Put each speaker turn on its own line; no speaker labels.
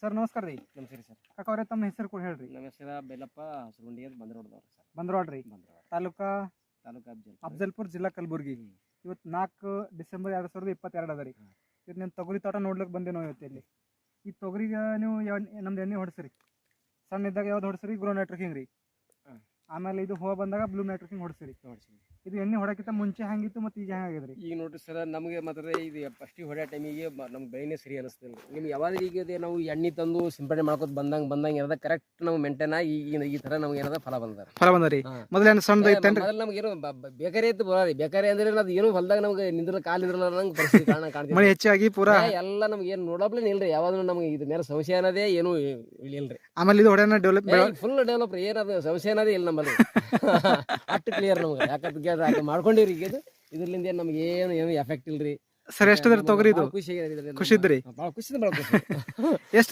Sir ನಮಸ್ಕಾರ ರೀ.
ನಮಸ್ಕಾರ ಸರ್.
ಕಾಕ ಅವ್ರೆ ತಮ್ಮ ಹೆಸರು ಕೂಡ ಹೇಳ್ರಿ.
ನಮ್ಮ ಹೆಸರು ಬೆಲ್ಲಪ್ಪ ಹಸರುಗುಂಡಿ ಅಂತ ಬಂದ್ರೋಡ್ದವ್ರು ಸರ್.
ಬಂದ್ರೋಡ್ರಿ ತಾಲೂಕಾ
ತಾಲೂಕು
ಅಫ್ಜಲ್ಪುರ್ ಜಿಲ್ಲಾ ಕಲಬುರ್ಗಿ. ಇವತ್ತು 4 ಡಿಸೆಂಬರ್ 2022 ಅದ ರೀ. ಇವತ್ತು ನಿಮ್ಮ ತೊಗರಿ ತೋಟ ನೋಡ್ಲಿಕ್ಕೆ ಬಂದೇನೋ ಇವತ್ತು ಇಲ್ಲಿ. ಈ ತೊಗರಿಗೆ ನೀವು ನಮ್ದು ಎಣ್ಣೆ ಹೊಡ್ಸಿರಿ. ಸಣ್ಣ ಇದ್ದಾಗ ಯಾವ್ದು ಹೊಡ್ಸಿರಿ? ಗ್ರೋ ನೈಟ್ರೋಕಿಂಗ್ ರೀ. ಆಮೇಲೆ ಇದು ಹೂವು ಬಂದಾಗ ಬ್ಲೂ ನೈಟ್ರೋಕಿಂಗ್ ಹೊಡ್ಸಿರಿ. ಇದು ಎಣ್ಣೆ ಹೊಡಕ್ಕಿಂತ ಮುಂಚೆ ಹೆಂಗಿತ್ತು ಮತ್ತು ಈಗ ಹೆಂಗಾಗಿದ್ರಿ?
ಈಗ ನೋಡ್ರಿ ಸರ್, ನಮಗೆ ಮಾತ್ರ ಇದು ಫಸ್ಟಿಗೆ ಹೊಡ್ಯೋ ಟೈಮಿಗೆ ನಮ್ಗೆ ಬೆಳೆನೇ ಸರಿ ಅನಿಸ್ತಿಲ್ಲ. ನಿಮ್ಗೆ ಯಾವಾಗ ಈಗ ನಾವು ಎಣ್ಣೆ ತಂದು ಸಿಂಪಡಣೆ ಮಾಡ್ಕೊತ ಬಂದಂಗೆ ಏನದ ಕರೆಕ್ಟ್ ನಾವು ಮೇಂಟೈನ್ ಆಗಿ ಈ ಥರ ನಮ್ಗೆ ಏನದ ಫಲ
ಬಂದರಿ. ಮೊದಲೇನು ಸಣ್ಣದ ಇತ್ತೇನ್ರಿ?
ಮೊದಲು ನಮ್ಗೆ ಏನು ಬೇಕಾರಿ ಇತ್ತು ಬರೋರಿ. ಬೇಕಾರಿ ಅಂದ್ರೆ ಅದು ಏನು ಹೊಲ್ದಾಗ ನಮ್ಗೆ ನಿಂದ್ರ ಕಾಲು ನಿಂದ್ರಲ್ಲ ನಂಗೆ ಪರಿಸ್ಥಿತಿ ಕಾಣ್ತೀವಿ.
ಮಳೆ ಹೆಚ್ಚಾಗಿ ಪೂರಾ
ಎಲ್ಲ ನಮ್ಗೆ ಏನು ನೋಡಪ್ಲೇನೆ ಇಲ್ರಿ. ಯಾವಾದ್ರೂ ನಮ್ಗೆ ಇದ್ರ ಮೇಲೆ ಸಂಶಯ ಅನ್ನೋದೇ ಏನು ಇಲ್ರಿ.
ಆಮೇಲೆ ಇದು ಹೊಡೆನ ಡೆವಲಪ್
ಫುಲ್ ಡೆವಲಪ್ ರೀ. ಏನದು ಸಂಶಯ ಅನ್ನೋದೇ ಇಲ್ಲ ನಮ್ಮಲ್ಲಿ. ಅಷ್ಟು ಕ್ಲಿಯರ್ ನಮ್ಗೆ. ಯಾಕಂದ್ರೆ ಮಾಡ್ಕೊಂಡಿರಿ ಈಗ ಇದ್ರಲಿಂದ ಏನು ನಮ್ಗೆ ಏನು ಎಫೆಕ್ಟ್ ಇಲ್ರಿ
ಸರ್. ಎಷ್ಟದ್ರ ತೊಗರಿ ಇದು?
ಖುಷಿ
ಖುಷಿ ಇದ್ರಿ?
ಭಾಳ ಖುಷಿ.
ಎಷ್ಟು